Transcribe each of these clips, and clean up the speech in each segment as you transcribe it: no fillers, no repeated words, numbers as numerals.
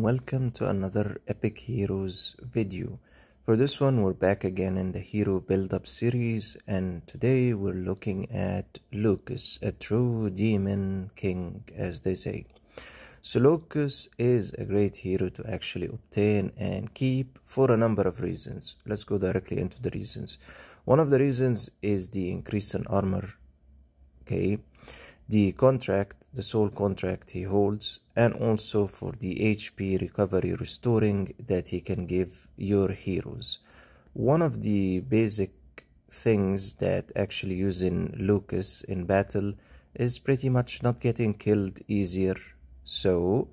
welcome to another Epic Heroes video. For this one, we're back again in the Hero Build-Up series, and today we're looking at Lucas, a true demon king, as they say. So Lucas is a great hero to actually obtain and keep for a number of reasons. Let's go directly into the reasons. One of the reasons is the increase in armor, okay? The soul contract he holds, and also for the HP recovery restoring that he can give your heroes. One of the basic things that actually using Lucas in battle is pretty much not getting killed easier. So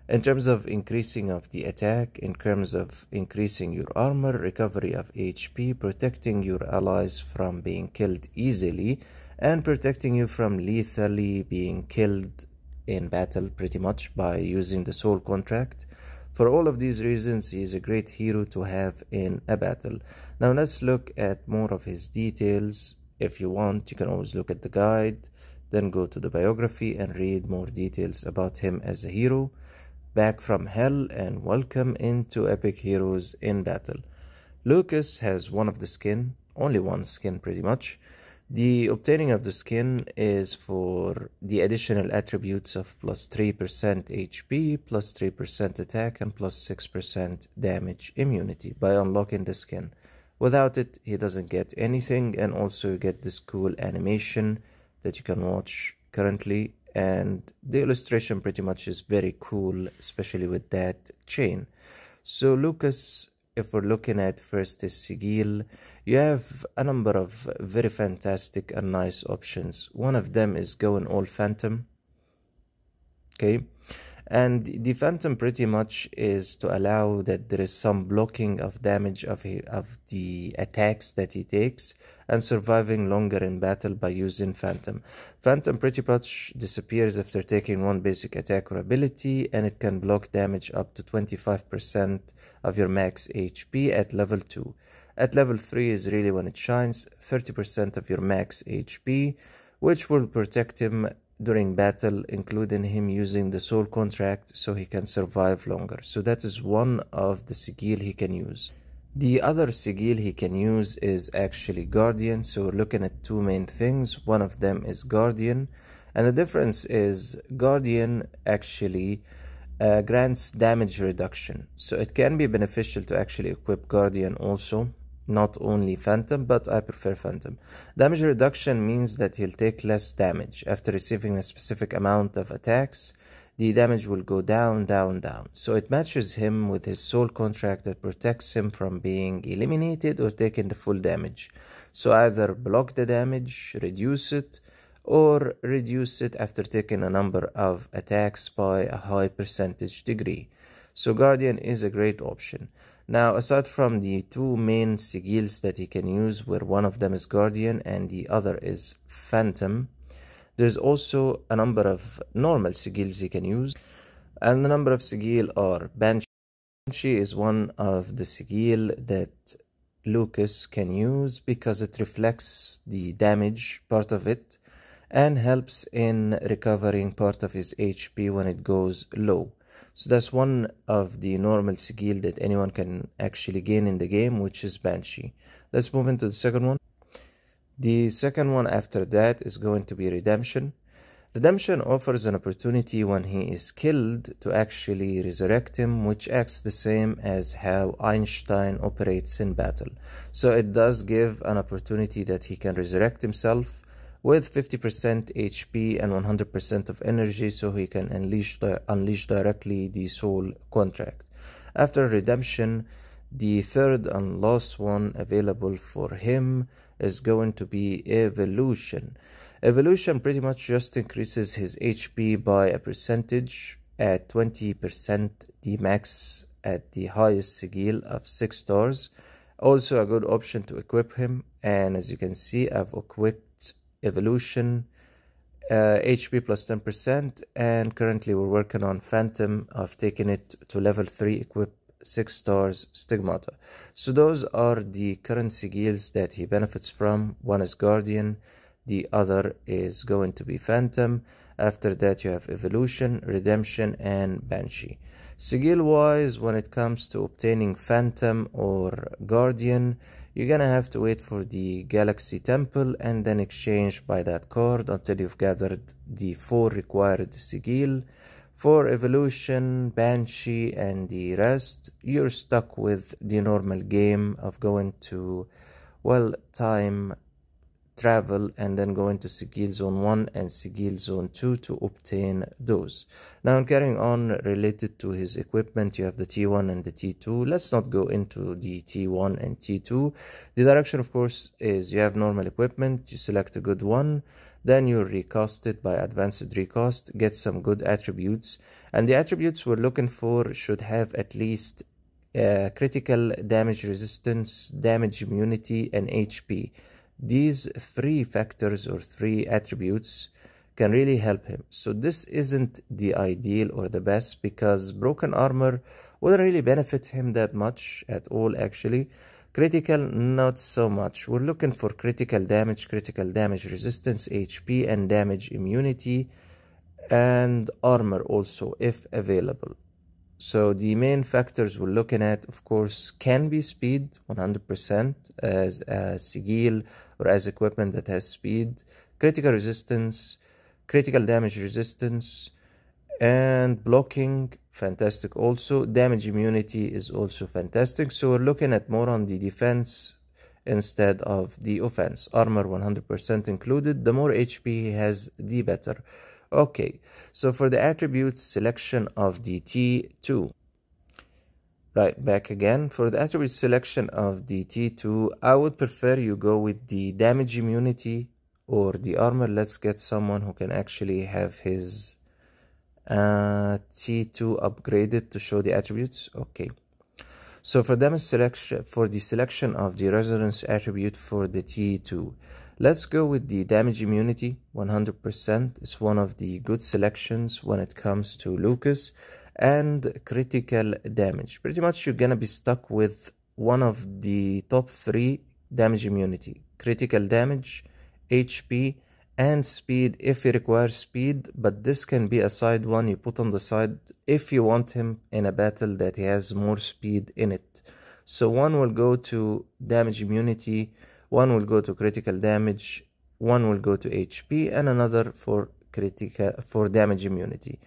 in terms of increasing of the attack, in terms of increasing your armor, recovery of HP, protecting your allies from being killed easily, and protecting you from lethally being killed in battle pretty much by using the soul contract. For all of these reasons, he is a great hero to have in a battle. Now let's look at more of his details. If you want, you can always look at the guide, then go to the biography and read more details about him as a hero. Back from hell and welcome into Epic Heroes in battle. Lucas has one of the skin, only one skin pretty much. The obtaining of the skin is for the additional attributes of plus 3% HP, plus 3% attack, and plus 6% damage immunity by unlocking the skin. Without it, he doesn't get anything, and also you get this cool animation that you can watch currently, and the illustration pretty much is very cool, especially with that chain. So Lucas, if we're looking at first his sigil, you have a number of very fantastic and nice options. One of them is going all phantom, okay, and the phantom pretty much is to allow that there is some blocking of damage of the attacks that he takes and surviving longer in battle by using phantom. Phantom pretty much disappears after taking one basic attack or ability, and it can block damage up to 25% of your max HP at level 2. At level 3 is really when it shines, 30% of your max HP, which will protect him during battle, including him using the soul contract so he can survive longer. So that is one of the sigil he can use. The other sigil he can use is actually Guardian. So we're looking at two main things. One of them is Guardian, and the difference is Guardian actually grants damage reduction. So it can be beneficial to actually equip Guardian also, not only Phantom, but I prefer Phantom. Damage reduction means that he'll take less damage. After receiving a specific amount of attacks, the damage will go down, down, down. So it matches him with his soul contract that protects him from being eliminated or taking the full damage. So either block the damage, reduce it, or reduce it after taking a number of attacks by a high percentage degree. So Guardian is a great option. Now, aside from the two main sigils that he can use, where one of them is Guardian and the other is Phantom, there's also a number of normal sigils he can use, and the number of sigil are Banshee. Banshee is one of the sigil that Lucas can use because it reflects the damage part of it and helps in recovering part of his HP when it goes low. So that's one of the normal sigil that anyone can actually gain in the game, which is Banshee. Let's move into the second one. The second one after that is going to be Redemption. Redemption offers an opportunity when he is killed to actually resurrect him, which acts the same as how Einstein operates in battle. So it does give an opportunity that he can resurrect himself with 50% HP and 100% of energy, so he can unleash directly the soul contract. After Redemption, the third and last one available for him is going to be Evolution. Evolution pretty much just increases his HP by a percentage at 20%, the max at the highest sigil of 6 stars. Also a good option to equip him, and as you can see, I've equipped Evolution, HP plus 10%, and currently we're working on Phantom of taking it to level 3, equip 6 stars Stigmata. So those are the current sigils that he benefits from. One is Guardian, the other is going to be Phantom. After that you have Evolution, Redemption, and Banshee. Sigil wise, when it comes to obtaining Phantom or Guardian, you're gonna have to wait for the Galaxy Temple and then exchange by that card until you've gathered the 4 required Sigil. For Evolution, Banshee and the rest, you're stuck with the normal game of going to, well, time travel and then go into Sigil Zone 1 and Sigil Zone 2 to obtain those. Now carrying on related to his equipment, you have the T1 and the T2. Let's not go into the T1 and T2. The direction, of course, is you have normal equipment, you select a good one, then you recast it by advanced recast, get some good attributes, and the attributes we're looking for should have at least critical damage resistance, damage immunity, and HP. These 3 factors or 3 attributes can really help him. So this isn't the ideal or the best, because broken armor wouldn't really benefit him that much at all actually. Critical, not so much. We're looking for critical damage resistance, HP, and damage immunity, and armor also if available. So the main factors we're looking at, of course, can be speed 100% as a Sigil or as equipment that has speed, critical resistance, critical damage resistance, and blocking, fantastic also. Damage immunity is also fantastic. So we're looking at more on the defense instead of the offense. Armor 100% included. The more HP he has, the better. Okay, so for the attributes selection of the T2, right, back again. For the attribute selection of the T2, I would prefer you go with the damage immunity or the armor. Let's get someone who can actually have his T2 upgraded to show the attributes. Okay, so for damage selection, for the selection of the resonance attribute for the T2, let's go with the damage immunity. 100% is one of the good selections when it comes to Lucas. And critical damage, pretty much you're gonna be stuck with one of the top 3 damage immunity, critical damage, HP, and speed if he requires speed, but this can be a side one you put on the side if you want him in a battle that he has more speed in it. So one will go to damage immunity, one will go to critical damage, one will go to HP, and another for damage immunity.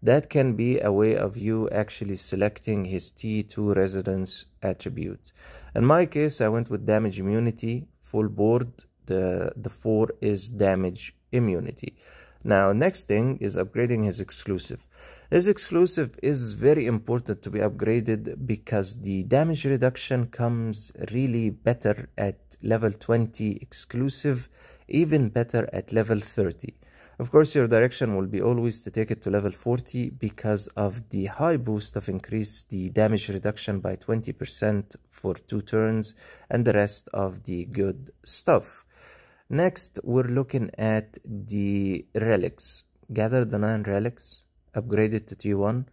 That can be a way of you actually selecting his T2 residence attribute. In my case, I went with damage immunity, full board. The 4 is damage immunity. Now, next thing is upgrading his exclusive. His exclusive is very important to be upgraded because the damage reduction comes really better at level 20 exclusive, even better at level 30. Of course, your direction will be always to take it to level 40 because of the high boost of increase the damage reduction by 20% for 2 turns and the rest of the good stuff. Next, we're looking at the relics. Gather the 9 relics, upgraded to T1.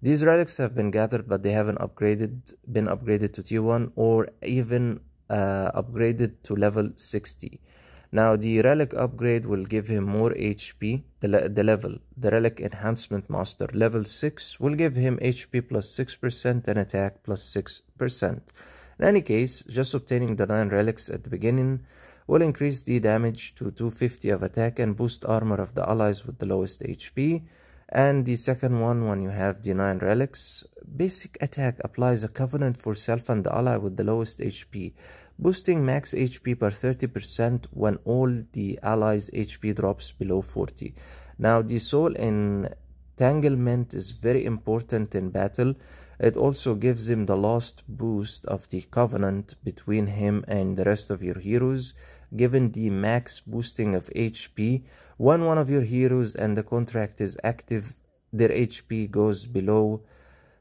These relics have been gathered, but they haven't been upgraded to T1 or even upgraded to level 60. Now, the relic upgrade will give him more HP. The relic enhancement master level 6 will give him HP plus 6% and attack plus 6%. In any case, just obtaining the 9 relics at the beginning will increase the damage to 250 of attack and boost armor of the allies with the lowest HP. And the second one, when you have the 9 relics, basic attack applies a covenant for self and the ally with the lowest HP, boosting max HP by 30% when all the allies' HP drops below 40. Now, the soul entanglement is very important in battle. It also gives him the last boost of the covenant between him and the rest of your heroes, given the max boosting of HP. When one of your heroes and the contract is active, their HP goes below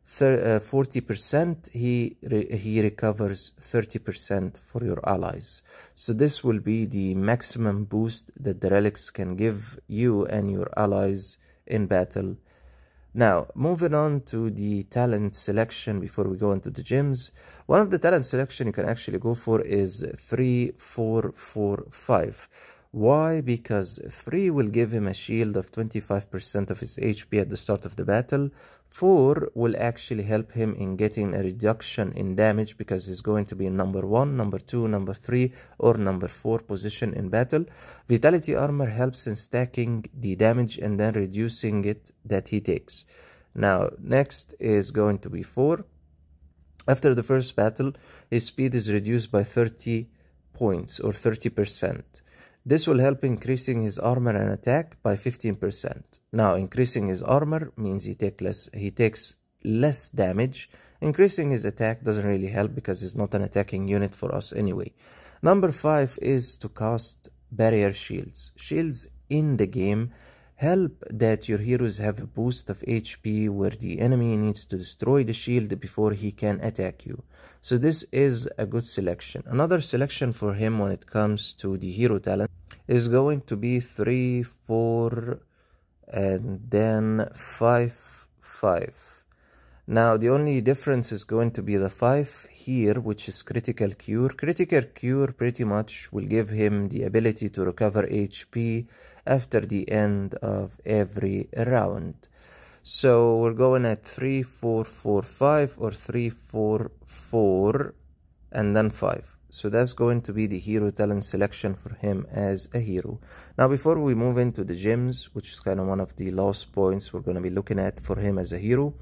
40%, he recovers 30% for your allies. So this will be the maximum boost that the relics can give you and your allies in battle. Now, moving on to the talent selection before we go into the gems. One of the talent selection you can actually go for is 3, 4, 4, 5. Why? Because 3 will give him a shield of 25% of his HP at the start of the battle. 4 will actually help him in getting a reduction in damage because he's going to be in number 1, number 2, number 3, or number 4 position in battle. Vitality Armor helps in stacking the damage and then reducing it that he takes. Now, next is going to be 4. After the first battle, his speed is reduced by 30 points or 30%. This will help increasing his armor and attack by 15%. Now, increasing his armor means he takes less damage. Increasing his attack doesn't really help because he's not an attacking unit for us anyway. Number 5 is to cast barrier shields. Shields in the game help that your heroes have a boost of HP where the enemy needs to destroy the shield before he can attack you. So this is a good selection. Another selection for him when it comes to the hero talent is going to be 3, 4, and then 5, 5. Now the only difference is going to be the 5 here, which is critical cure. Critical cure pretty much will give him the ability to recover HP after the end of every round. So we're going at 3, 4, 4, 5 or 3, 4, 4 and then 5. So that's going to be the hero talent selection for him as a hero. Now before we move into the gems, which is kind of one of the last points we're going to be looking at for him as a hero,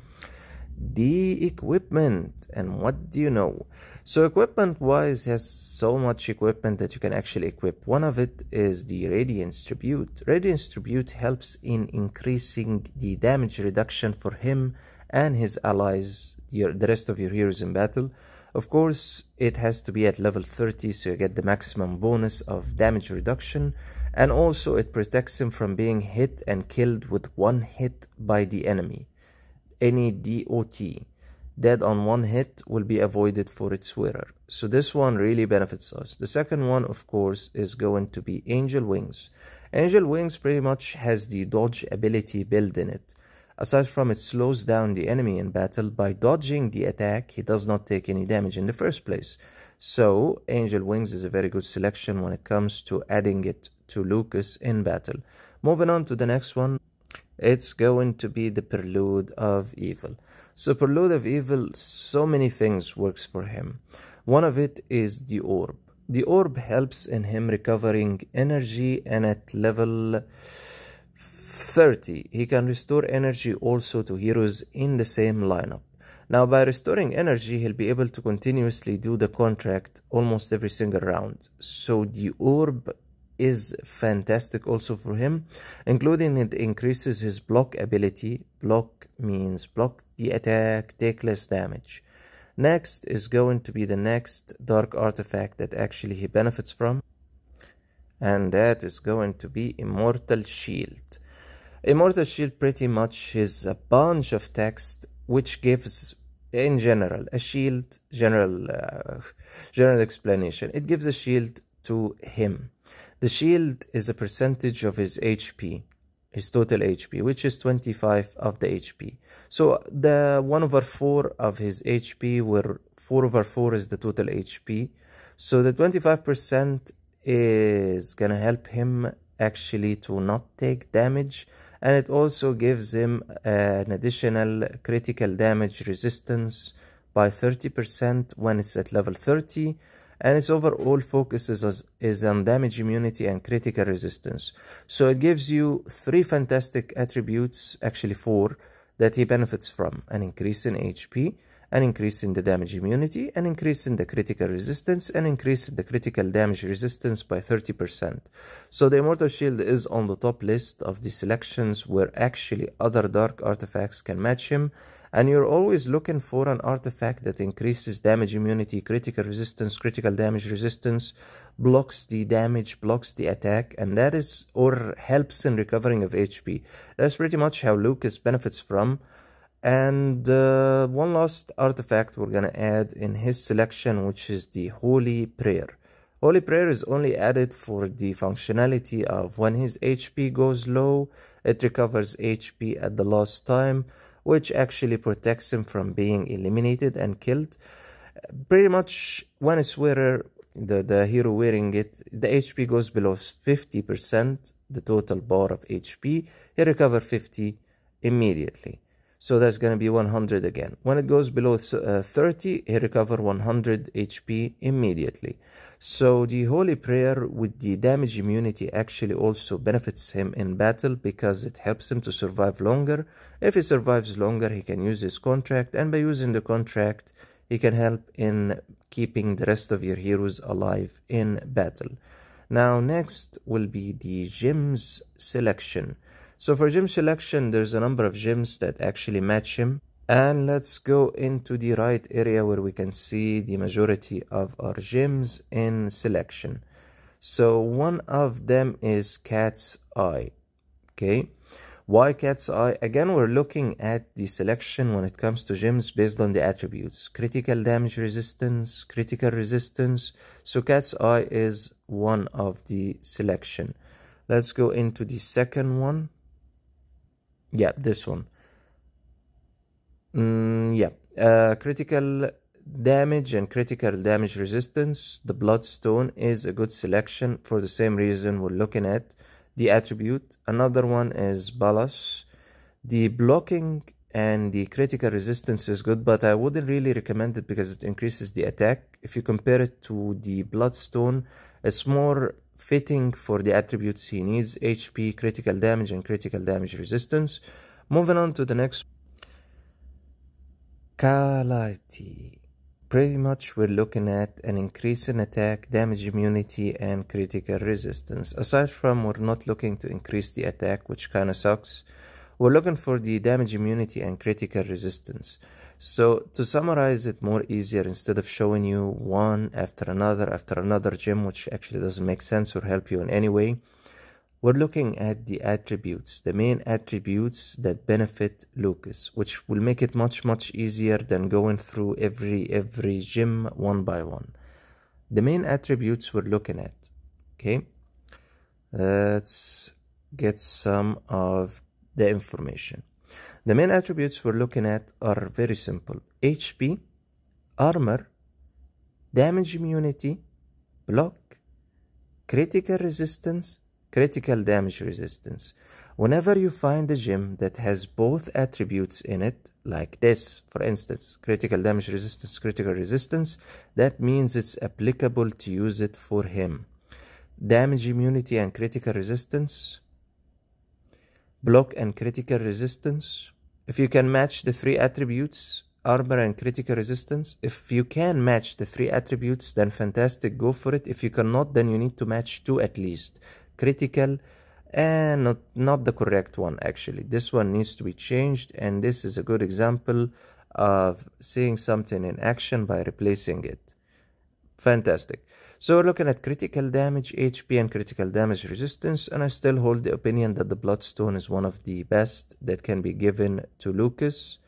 the equipment. And what do you know? So equipment wise, has so much equipment that you can actually equip. One of it is the Radiance Tribute. Radiance Tribute helps in increasing the damage reduction for him and his allies, the rest of your heroes in battle. Of course, it has to be at level 30, so you get the maximum bonus of damage reduction, and also it protects him from being hit and killed with one hit by the enemy. Any DOT, dead on one hit, will be avoided for its wearer. So this one really benefits us. The second one, of course, is going to be Angel Wings. Angel Wings pretty much has the dodge ability built in it. Aside from it slows down the enemy in battle, by dodging the attack, he does not take any damage in the first place. So Angel Wings is a very good selection when it comes to adding it to Lucas in battle. Moving on to the next one, it's going to be the Prelude of Evil. So Prelude of Evil, so many things works for him. One of it is the Orb. The Orb helps in him recovering energy, and at level 30, he can restore energy also to heroes in the same lineup. Now, by restoring energy, he'll be able to continuously do the contract almost every single round. So the Orb is fantastic also for him, including it increases his block ability. Block means block the attack, take less damage. Next is going to be the next dark artifact that actually he benefits from, and that is going to be Immortal Shield. Immortal Shield pretty much is a bunch of text which gives, in general, a shield, general explanation. It gives a shield to him. The shield is a percentage of his HP, his total HP, which is 25 of the HP. So the 1/4 of his HP, where 4/4 is the total HP. So the 25% is gonna help him actually to not take damage, and it also gives him an additional critical damage resistance by 30% when it's at level 30, and its overall focus is on damage immunity and critical resistance. So it gives you 3 fantastic attributes, actually 4, that he benefits from: an increase in HP, an increase in the damage immunity, an increase in the critical resistance, and increase in the critical damage resistance by 30%. So the Immortal Shield is on the top list of the selections where actually other dark artifacts can match him, and you're always looking for an artifact that increases damage immunity, critical resistance, critical damage resistance, blocks the damage, blocks the attack, and that is, or helps in recovering of HP. That's pretty much how Lucas benefits from. And one last artifact we're gonna add in his selection, which is the Holy Prayer. Holy Prayer is only added for the functionality of when his HP goes low, it recovers HP at the last time, which actually protects him from being eliminated and killed. Pretty much when its wearer the hero wearing it, the HP goes below 50%, the total bar of HP, he recover 50 immediately. So that's going to be 100 again. When it goes below 30, he recover 100 HP immediately. So the Holy Prayer with the damage immunity actually also benefits him in battle because it helps him to survive longer. If he survives longer, he can use his contract, and by using the contract, he can help in keeping the rest of your heroes alive in battle. Now next will be the gems selection. So for gem selection, there's a number of gems that actually match him. And let's go into the right area where we can see the majority of our gems in selection. So one of them is Cat's Eye. Okay. Why Cat's Eye? Again, we're looking at the selection when it comes to gems based on the attributes. Critical damage resistance, critical resistance. So Cat's Eye is one of the selection. Let's go into the second one. Yeah, this one. Critical damage and critical damage resistance. The Bloodstone is a good selection for the same reason we're looking at the attribute. Another one is Ballas. The blocking and the critical resistance is good, but I wouldn't really recommend it because it increases the attack. If you compare it to the Bloodstone, it's more fitting for the attributes he needs: HP, critical damage, and critical damage resistance. Moving on to the next. Kalite. Pretty much we're looking at an increase in attack, damage immunity, and critical resistance. Aside from we're not looking to increase the attack, which kind of sucks, we're looking for the damage immunity and critical resistance. So to summarize it more easier, instead of showing you one after another gem, which actually doesn't make sense or help you in any way, we're looking at the attributes, the main attributes that benefit Lucas, which will make it much easier than going through every gem one by one. The main attributes we're looking at. Okay, let's get some of the information. The main attributes we're looking at are very simple: HP, armor, damage immunity, block, critical resistance, critical damage resistance. Whenever you find a gem that has both attributes in it, like this, for instance, critical damage resistance, critical resistance, that means it's applicable to use it for him. Damage immunity and critical resistance, block and critical resistance. If you can match the three attributes, armor and critical resistance, if you can match the three attributes, then fantastic, go for it. If you cannot, then you need to match two at least. Critical and not the correct one, actually. This one needs to be changed, and this is a good example of seeing something in action by replacing it. Fantastic. So we're looking at critical damage, HP, and critical damage resistance, and I still hold the opinion that the Bloodstone is one of the best that can be given to Lucas.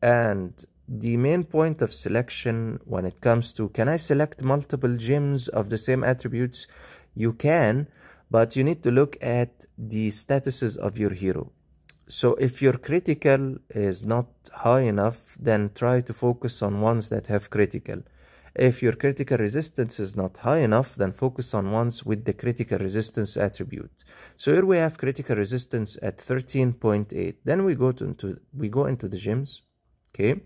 And the main point of selection when it comes to, can I select multiple gems of the same attributes? You can, but you need to look at the statuses of your hero. So if your critical is not high enough, then try to focus on ones that have critical. If your critical resistance is not high enough, then focus on ones with the critical resistance attribute. So here we have critical resistance at 13.8. Then we go into the gems. Okay,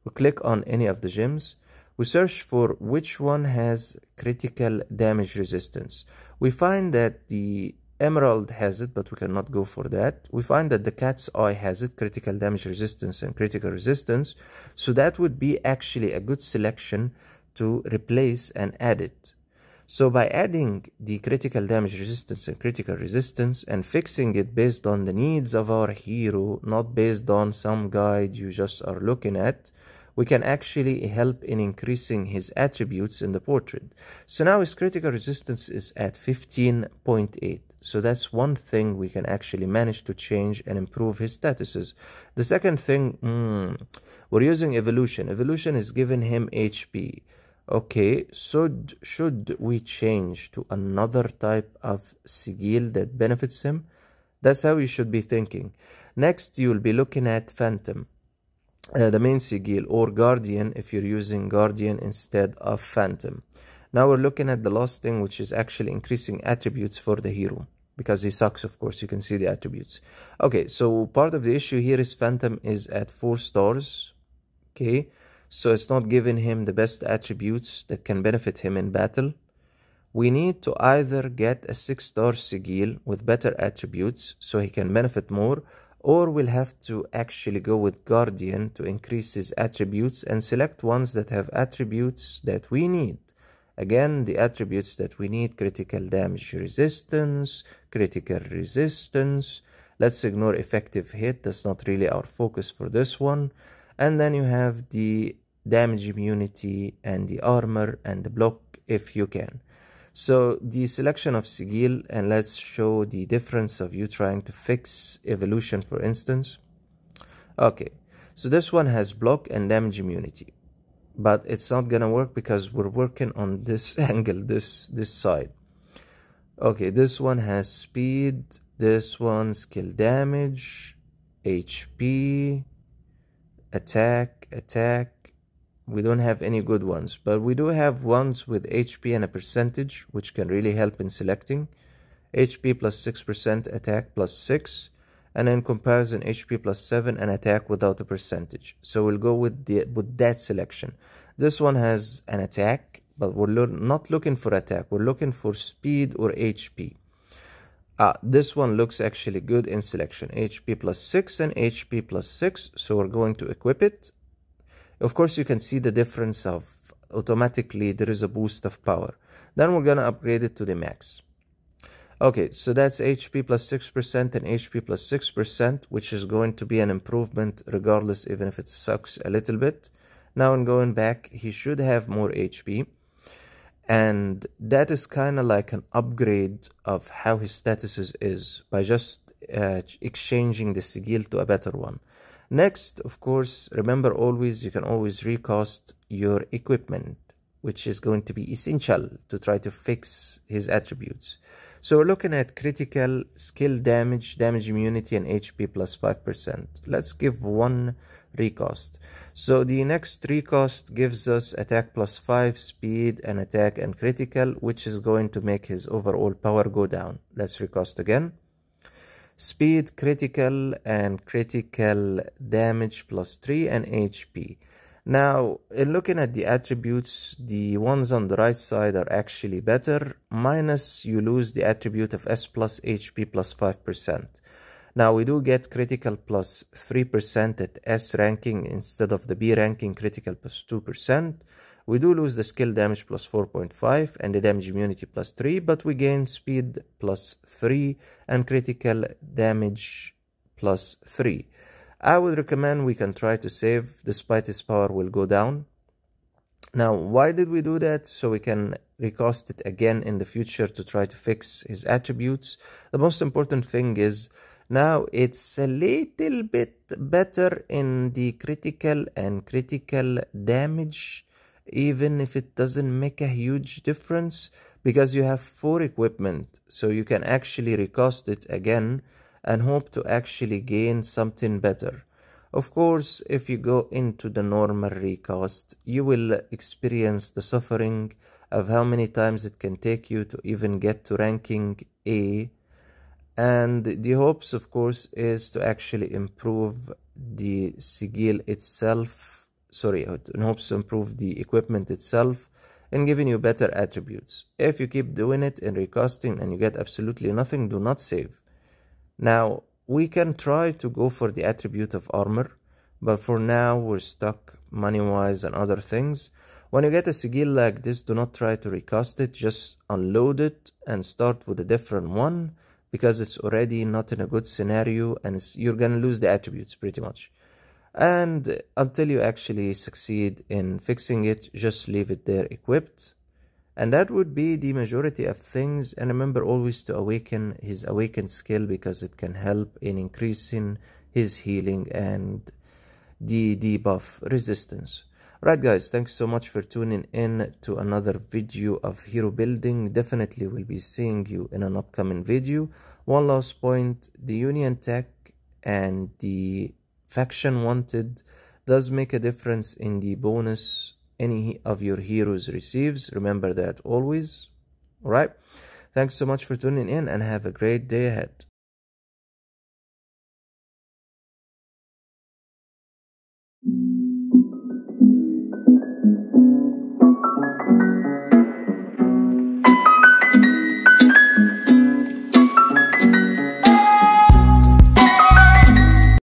we click on any of the gems. We search for which one has critical damage resistance. We find that the Emerald has it, but we cannot go for that. We find that the Cat's Eye has it, critical damage resistance and critical resistance. So that would be actually a good selection to replace and add it. So by adding the critical damage resistance and critical resistance and fixing it based on the needs of our hero, not based on some guide you just are looking at, we can actually help in increasing his attributes in the portrait. So now his critical resistance is at 15.8. So that's one thing we can actually manage to change and improve his statuses. The second thing, we're using evolution. Evolution is giving him HP. Okay, so should we change to another type of sigil that benefits him? That's how you should be thinking. Next, you'll be looking at Phantom, the main sigil, or Guardian if you're using Guardian instead of Phantom. Now we're looking at the last thing, which is actually increasing attributes for the hero, because he sucks, of course. You can see the attributes. Okay, so part of the issue here is Phantom is at 4 stars. Okay, so it's not giving him the best attributes that can benefit him in battle. We need to either get a 6-star Sigil with better attributes so he can benefit more, or we'll have to actually go with Guardian to increase his attributes and select ones that have attributes that we need. Again, the attributes that we need: critical damage resistance, critical resistance. Let's ignore effective hit, that's not really our focus for this one. And then you have the damage immunity and the armor and the block if you can. So the selection of Sigil, and let's show the difference of you trying to fix evolution, for instance. Okay, so this one has block and damage immunity, but it's not gonna work because we're working on this angle, this side. Okay, this one has speed, this one skill damage, HP, attack. We don't have any good ones, but we do have ones with HP and a percentage, which can really help in selecting. HP plus 6%, attack plus 6, and in comparison HP plus 7 and attack without a percentage. So we'll go with that selection. This one has an attack, but we're not looking for attack, we're looking for speed or HP. This one looks actually good in selection, HP plus 6 and HP plus 6, so we're going to equip it. Of course, you can see the difference of automatically there is a boost of power. Then we're gonna upgrade it to the max. Okay, so that's HP plus 6% and HP plus 6%, which is going to be an improvement regardless, even if it sucks a little bit. Now in going back, he should have more HP, and that is kind of like an upgrade of how his status is by just exchanging the Sigil to a better one. Next, of course, remember always, you can always recast your equipment, which is going to be essential to try to fix his attributes. So we're looking at critical, skill damage, damage immunity, and HP plus 5%. Let's give one recast. So the next recast gives us attack plus 5, speed, and attack and critical, which is going to make his overall power go down. Let's recast again. Speed, critical, and critical damage plus 3 and HP. Now, in looking at the attributes, the ones on the right side are actually better, minus you lose the attribute of S plus HP plus 5%. Now, we do get critical plus 3% at S ranking instead of the B ranking critical plus 2%. We do lose the skill damage plus 4.5 and the damage immunity plus 3, but we gain speed plus 3 and critical damage plus 3. I would recommend we can try to save, despite his power will go down. Now, why did we do that? So we can recast it again in the future to try to fix his attributes. The most important thing is now it's a little bit better in the critical and critical damage, even if it doesn't make a huge difference, because you have 4 equipment, so you can actually recast it again and hope to actually gain something better. Of course, if you go into the normal recast, you will experience the suffering of how many times it can take you to even get to ranking A, and the hopes, of course, is to actually improve the Sigil itself, in hopes to improve the equipment itself and giving you better attributes. If you keep doing it in recasting and you get absolutely nothing, do not save. Now, we can try to go for the attribute of armor, but for now we're stuck money-wise and other things. When you get a Sigil like this, do not try to recast it, just unload it and start with a different one, because it's already not in a good scenario and you're gonna lose the attributes pretty much. And until you actually succeed in fixing it, just leave it there equipped. And that would be the majority of things. And remember always to awaken his awakened skill, because it can help in increasing his healing and the debuff resistance. Right guys, thanks so much for tuning in to another video of hero building. Definitely will be seeing you in an upcoming video. One last point, the Union Tech and the Faction Wanted does make a difference in the bonus any of your heroes receives. Remember that always. All right. Thanks so much for tuning in and have a great day ahead.